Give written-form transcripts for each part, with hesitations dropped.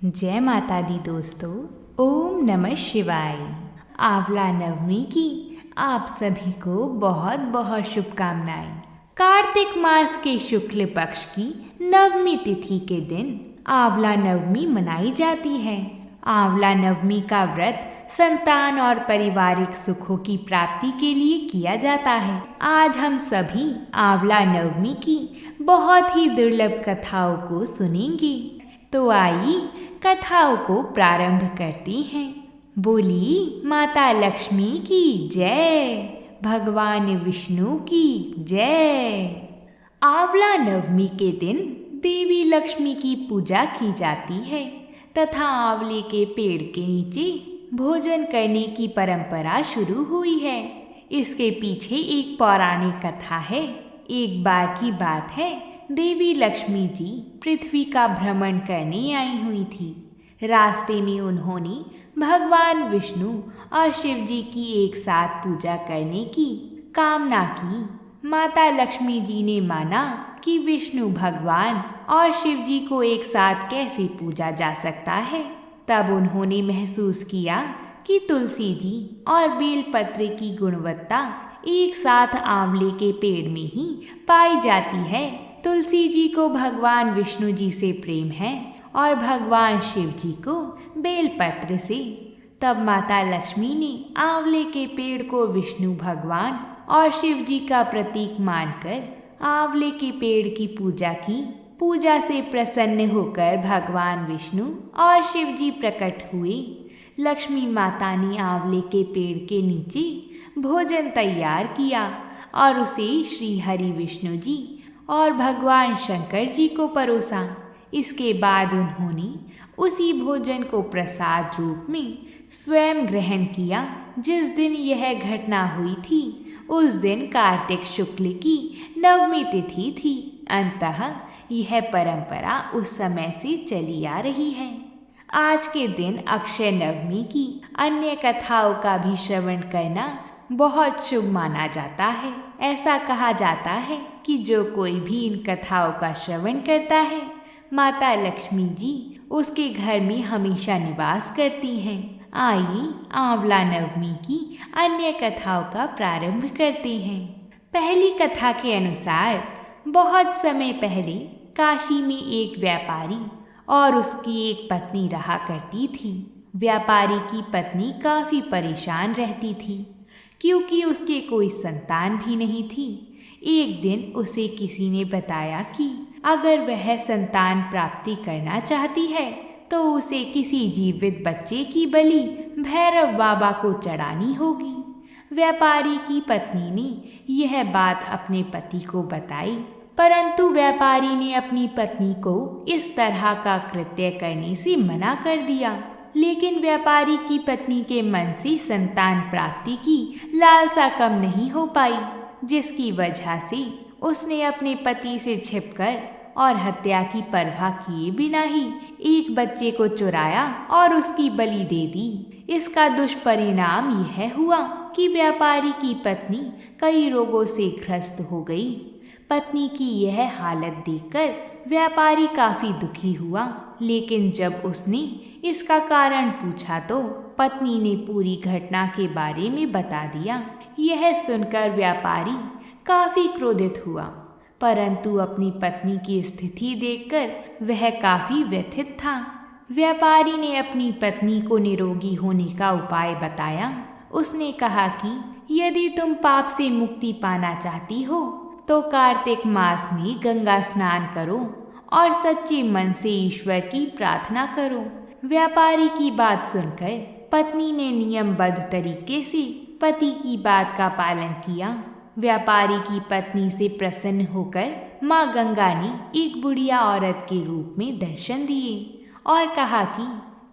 जय माता दी दोस्तों। ओम नमः शिवाय। आंवला नवमी की आप सभी को बहुत बहुत शुभकामनाएं। कार्तिक मास के शुक्ल पक्ष की नवमी तिथि के दिन आंवला नवमी मनाई जाती है। आंवला नवमी का व्रत संतान और पारिवारिक सुखों की प्राप्ति के लिए किया जाता है। आज हम सभी आंवला नवमी की बहुत ही दुर्लभ कथाओं को सुनेंगे। तो आइए कथाओं को प्रारंभ करती हैं। बोली माता लक्ष्मी की जय, भगवान विष्णु की जय। आंवला नवमी के दिन देवी लक्ष्मी की पूजा की जाती है तथा आंवले के पेड़ के नीचे भोजन करने की परंपरा शुरू हुई है। इसके पीछे एक पौराणिक कथा है। एक बार की बात है, देवी लक्ष्मी जी पृथ्वी का भ्रमण करने आई हुई थी। रास्ते में उन्होंने भगवान विष्णु और शिव जी की एक साथ पूजा करने की कामना की। माता लक्ष्मी जी ने माना कि विष्णु भगवान और शिव जी को एक साथ कैसे पूजा जा सकता है। तब उन्होंने महसूस किया कि तुलसी जी और बेलपत्र की गुणवत्ता एक साथ आंवले के पेड़ में ही पाई जाती है। तुलसी जी को भगवान विष्णु जी से प्रेम है और भगवान शिव जी को बेलपत्र से। तब माता लक्ष्मी ने आंवले के पेड़ को विष्णु भगवान और शिव जी का प्रतीक मानकर आंवले के पेड़ की पूजा की। पूजा से प्रसन्न होकर भगवान विष्णु और शिव जी प्रकट हुए। लक्ष्मी माता ने आंवले के पेड़ के नीचे भोजन तैयार किया और उसे श्री हरि विष्णु जी और भगवान शंकर जी को परोसा। इसके बाद उन्होंने उसी भोजन को प्रसाद रूप में स्वयं ग्रहण किया। जिस दिन यह घटना हुई थी उस दिन कार्तिक शुक्ल की नवमी तिथि थी। अंततः यह परंपरा उस समय से चली आ रही है। आज के दिन अक्षय नवमी की अन्य कथाओं का भी श्रवण करना बहुत शुभ माना जाता है। ऐसा कहा जाता है कि जो कोई भी इन कथाओं का श्रवण करता है, माता लक्ष्मी जी उसके घर में हमेशा निवास करती हैं। आइए आंवला नवमी की अन्य कथाओं का प्रारंभ करते हैं। पहली कथा के अनुसार बहुत समय पहले काशी में एक व्यापारी और उसकी एक पत्नी रहा करती थी। व्यापारी की पत्नी काफ़ी परेशान रहती थी क्योंकि उसके कोई संतान भी नहीं थी। एक दिन उसे किसी ने बताया कि अगर वह संतान प्राप्ति करना चाहती है तो उसे किसी जीवित बच्चे की बलि भैरव बाबा को चढ़ानी होगी। व्यापारी की पत्नी ने यह बात अपने पति को बताई, परंतु व्यापारी ने अपनी पत्नी को इस तरह का कृत्य करने से मना कर दिया। लेकिन व्यापारी की पत्नी के मन से संतान प्राप्ति की लालसा कम नहीं हो पाई, जिसकी वजह से उसने अपने पति से छिपकर और हत्या की परवाह किए बिना ही एक बच्चे को चुराया और उसकी बलि दे दी। इसका दुष्परिणाम यह हुआ कि व्यापारी की पत्नी कई रोगों से ग्रस्त हो गई। पत्नी की यह हालत देखकर व्यापारी काफी दुखी हुआ, लेकिन जब उसने इसका कारण पूछा तो पत्नी ने पूरी घटना के बारे में बता दिया। यह सुनकर व्यापारी काफी क्रोधित हुआ, परंतु अपनी पत्नी की स्थिति देखकर वह काफी व्यथित था। व्यापारी ने अपनी पत्नी को निरोगी होने का उपाय बताया। उसने कहा कि यदि तुम पाप से मुक्ति पाना चाहती हो तो कार्तिक मास में गंगा स्नान करो और सच्चे मन से ईश्वर की प्रार्थना करो। व्यापारी की बात सुनकर पत्नी ने नियमबद्ध तरीके से पति की बात का पालन किया। व्यापारी की पत्नी से प्रसन्न होकर माँ गंगा ने एक बुढ़िया औरत के रूप में दर्शन दिए और कहा कि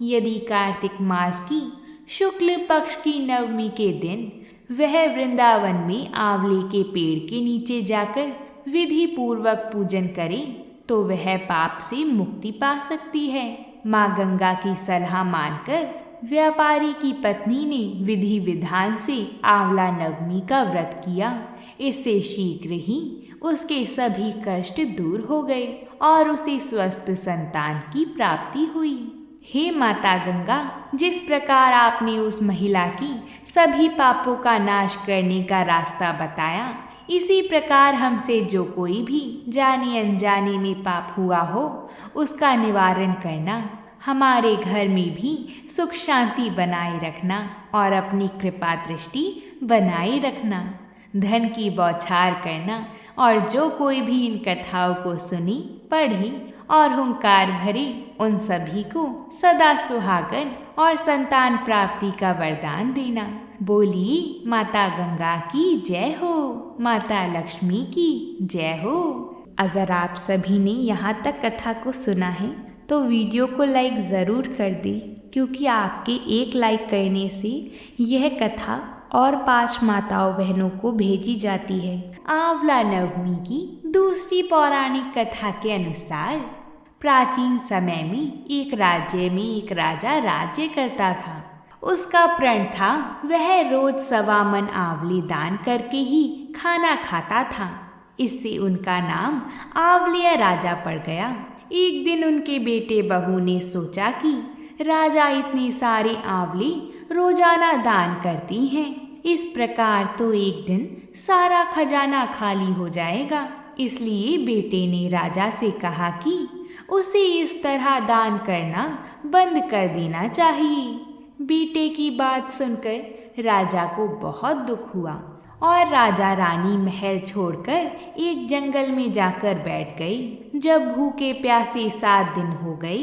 यदि कार्तिक मास की शुक्ल पक्ष की नवमी के दिन वह वृंदावन में आंवले के पेड़ के नीचे जाकर विधि पूर्वक पूजन करे तो वह पाप से मुक्ति पा सकती है। माँ गंगा की सलाह मानकर व्यापारी की पत्नी ने विधि विधान से आंवला नवमी का व्रत किया। इससे शीघ्र ही उसके सभी कष्ट दूर हो गए और उसे स्वस्थ संतान की प्राप्ति हुई। हे माता गंगा, जिस प्रकार आपने उस महिला की सभी पापों का नाश करने का रास्ता बताया, इसी प्रकार हमसे जो कोई भी जाने अनजाने में पाप हुआ हो उसका निवारण करना, हमारे घर में भी सुख शांति बनाए रखना और अपनी कृपा दृष्टि बनाए रखना, धन की बौछार करना और जो कोई भी इन कथाओं को सुनी पढ़ी और हुंकार भरे उन सभी को सदा सुहागन और संतान प्राप्ति का वरदान देना। बोली माता गंगा की जय हो, माता लक्ष्मी की जय हो। अगर आप सभी ने यहाँ तक कथा को सुना है तो वीडियो को लाइक ज़रूर कर दें, क्योंकि आपके एक लाइक करने से यह कथा और 5 माताओं बहनों को भेजी जाती है। आंवला नवमी की दूसरी पौराणिक कथा के अनुसार प्राचीन समय में एक राज्य में एक राजा राज्य करता था। उसका प्रण था वह रोज 1.25 मन आंवले दान करके ही खाना खाता था। इससे उनका नाम आंवलिया राजा पड़ गया। एक दिन उनके बेटे बहू ने सोचा कि राजा इतने सारे आंवले रोजाना दान करती हैं, इस प्रकार तो एक दिन सारा खजाना खाली हो जाएगा। इसलिए बेटे ने राजा से कहा कि उसे इस तरह दान करना बंद कर देना चाहिए। बेटे की बात सुनकर राजा को बहुत दुख हुआ और राजा रानी महल छोड़कर एक जंगल में जाकर बैठ गई। जब भूखे प्यासे 7 दिन हो गए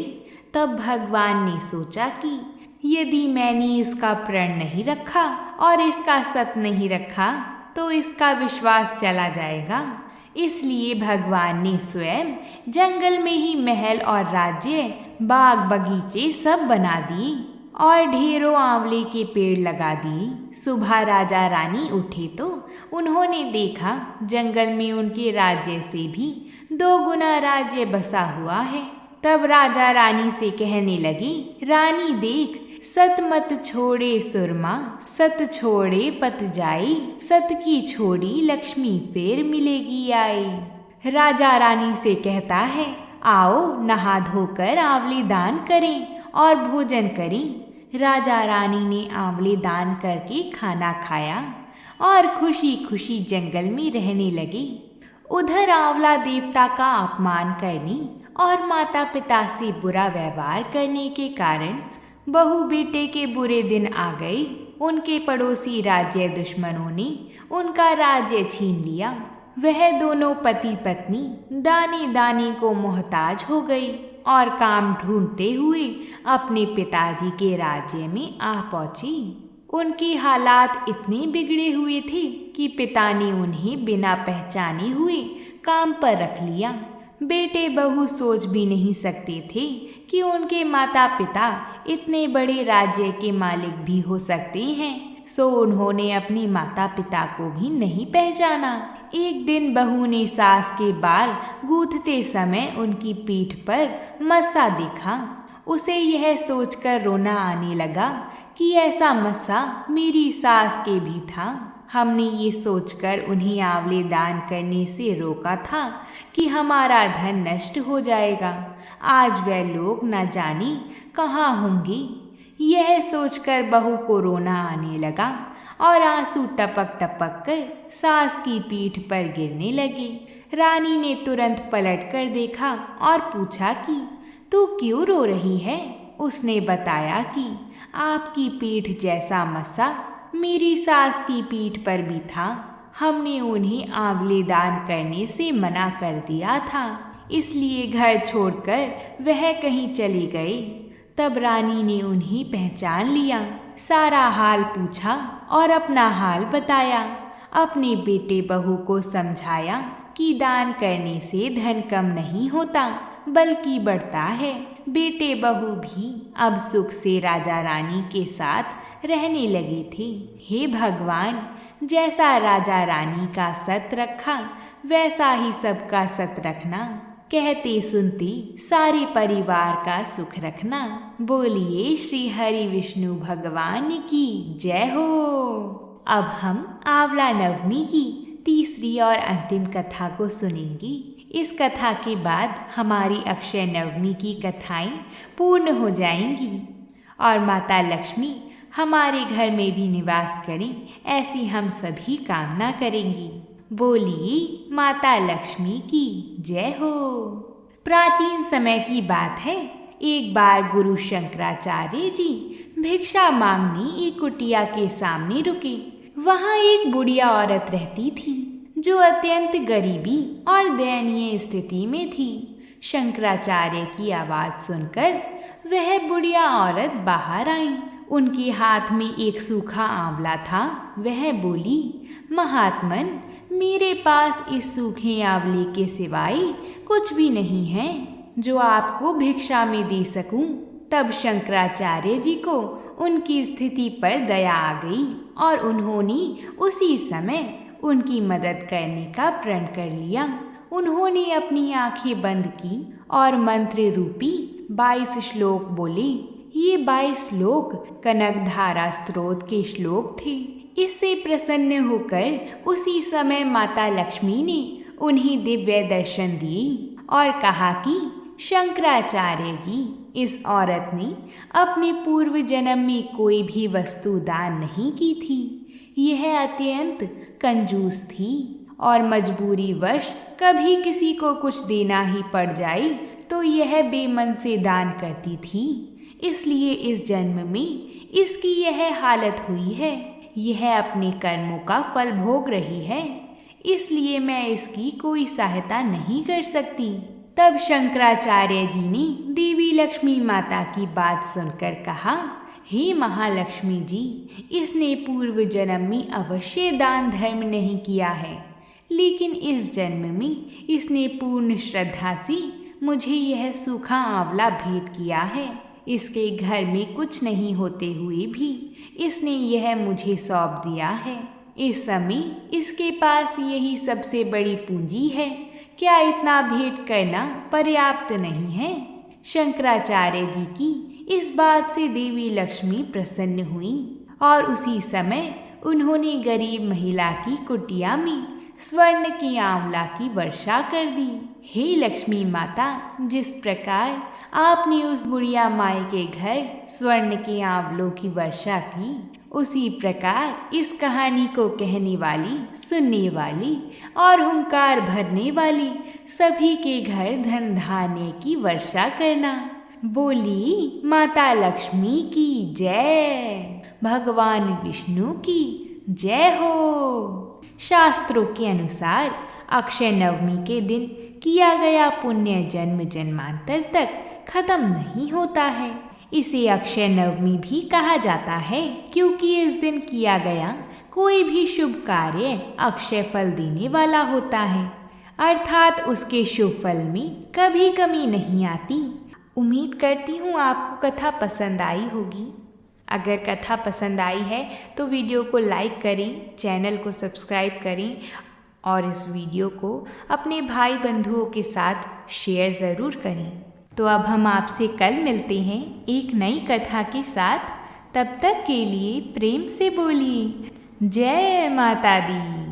तब भगवान ने सोचा कि यदि मैंने इसका प्रण नहीं रखा और इसका सत नहीं रखा तो इसका विश्वास चला जाएगा। इसलिए भगवान ने स्वयं जंगल में ही महल और राज्य, बाग बगीचे सब बना दिए और ढेरों आंवले के पेड़ लगा दिए। सुबह राजा रानी उठे तो उन्होंने देखा जंगल में उनके राज्य से भी 2 गुना राज्य बसा हुआ है। तब राजा रानी से कहने लगे, रानी देख, सत मत छोड़े सुरमा, सत छोड़े पत जाई, सत की छोड़ी लक्ष्मी फिर मिलेगी आई। राजा रानी से कहता है, आओ नहा धोकर आंवले दान करें और भोजन करें। राजा रानी ने आंवले दान करके खाना खाया और खुशी खुशी जंगल में रहने लगे। उधर आंवला देवता का अपमान करने और माता पिता से बुरा व्यवहार करने के कारण बहू बेटे के बुरे दिन आ गए। उनके पड़ोसी राज्य दुश्मनों ने उनका राज्य छीन लिया। वह दोनों पति पत्नी दाने दाने को मोहताज हो गई और काम ढूंढते हुए अपने पिताजी के राज्य में आ पहुंची। उनके हालात इतने बिगड़े हुए थे कि पिता ने उन्हें बिना पहचाने हुए काम पर रख लिया। बेटे बहू सोच भी नहीं सकते थे कि उनके माता पिता इतने बड़े राज्य के मालिक भी हो सकते हैं, सो उन्होंने अपने माता पिता को भी नहीं पहचाना। एक दिन बहू ने सास के बाल गूंथते समय उनकी पीठ पर मस्सा देखा। उसे यह सोचकर रोना आने लगा कि ऐसा मस्सा मेरी सास के भी था। हमने ये सोचकर उन्हें आंवले दान करने से रोका था कि हमारा धन नष्ट हो जाएगा। आज वह लोग न जाने कहाँ होंगे। यह सोचकर बहू को रोना आने लगा और आंसू टपक टपक कर सास की पीठ पर गिरने लगे। रानी ने तुरंत पलट कर देखा और पूछा कि तू क्यों रो रही है? उसने बताया कि आपकी पीठ जैसा मस्सा मेरी सास की पीठ पर भी था। हमने उन्हें आंवले दान करने से मना कर दिया था, इसलिए घर छोड़कर वह कहीं चले गए। तब रानी ने उन्हें पहचान लिया, सारा हाल पूछा और अपना हाल बताया। अपने बेटे बहू को समझाया कि दान करने से धन कम नहीं होता बल्कि बढ़ता है। बेटे बहू भी अब सुख से राजा रानी के साथ रहने लगे थे। हे भगवान, जैसा राजा रानी का सत रखा वैसा ही सबका सत रखना। कहते सुनते सारे परिवार का सुख रखना। बोलिए श्री हरि विष्णु भगवान की जय हो। अब हम आंवला नवमी की तीसरी और अंतिम कथा को सुनेंगे। इस कथा के बाद हमारी अक्षय नवमी की कथाएं पूर्ण हो जाएंगी और माता लक्ष्मी हमारे घर में भी निवास करें, ऐसी हम सभी कामना करेंगी। बोलिए माता लक्ष्मी की जय हो। प्राचीन समय की बात है, एक बार गुरु शंकराचार्य जी भिक्षा मांगने एक कुटिया के सामने रुके। वहाँ एक बुढ़िया औरत रहती थी जो अत्यंत गरीबी और दयनीय स्थिति में थी। शंकराचार्य की आवाज़ सुनकर वह बुढ़िया औरत बाहर आई। उनके हाथ में एक सूखा आंवला था। वह बोली, महात्मन, मेरे पास इस सूखे आंवले के सिवाय कुछ भी नहीं है जो आपको भिक्षा में दे सकूं। तब शंकराचार्य जी को उनकी स्थिति पर दया आ गई और उन्होंने उसी समय उनकी मदद करने का प्रण कर लिया। उन्होंने अपनी आंखें बंद की और मंत्र रूपी 22 श्लोक बोले। ये 22 श्लोक कनकधारा स्तोत्र के श्लोक थे। इससे प्रसन्न होकर उसी समय माता लक्ष्मी ने उन्हें दिव्य दर्शन दिए और कहा कि शंकराचार्य जी, इस औरत ने अपने पूर्व जन्म में कोई भी वस्तु दान नहीं की थी। यह अत्यंत कंजूस थी और मजबूरीवश कभी किसी को कुछ देना ही पड़ जाए तो यह बेमन से दान करती थी। इसलिए इस जन्म में इसकी यह हालत हुई है। यह अपने कर्मों का फल भोग रही है, इसलिए मैं इसकी कोई सहायता नहीं कर सकती। तब शंकराचार्य जी ने देवी लक्ष्मी माता की बात सुनकर कहा, हे महालक्ष्मी जी, इसने पूर्व जन्म में अवश्य दान धर्म नहीं किया है, लेकिन इस जन्म में इसने पूर्ण श्रद्धा से मुझे यह सूखा आंवला भेंट किया है। इसके घर में कुछ नहीं होते हुए भी इसने यह मुझे सौंप दिया है। इस समय इसके पास यही सबसे बड़ी पूंजी है। क्या इतना भेंट करना पर्याप्त नहीं है? शंकराचार्य जी की इस बात से देवी लक्ष्मी प्रसन्न हुई और उसी समय उन्होंने गरीब महिला की कुटिया में स्वर्ण के आंवला की वर्षा कर दी। हे लक्ष्मी माता, जिस प्रकार आपने उस बुढ़िया माई के घर स्वर्ण के आंवलों की वर्षा की, उसी प्रकार इस कहानी को कहने वाली, सुनने वाली और हुंकार भरने वाली सभी के घर धन धान्य की वर्षा करना। बोली माता लक्ष्मी की जय, भगवान विष्णु की जय हो। शास्त्रों के अनुसार अक्षय नवमी के दिन किया गया पुण्य जन्म जन्मांतर तक खत्म नहीं होता है। इसे अक्षय नवमी भी कहा जाता है क्योंकि इस दिन किया गया कोई भी शुभ कार्य अक्षय फल देने वाला होता है, अर्थात उसके शुभ फल में कभी कमी नहीं आती। उम्मीद करती हूँ आपको कथा पसंद आई होगी। अगर कथा पसंद आई है तो वीडियो को लाइक करें, चैनल को सब्सक्राइब करें और इस वीडियो को अपने भाई बंधुओं के साथ शेयर ज़रूर करें। तो अब हम आपसे कल मिलते हैं एक नई कथा के साथ। तब तक के लिए प्रेम से बोलिए जय माता दी।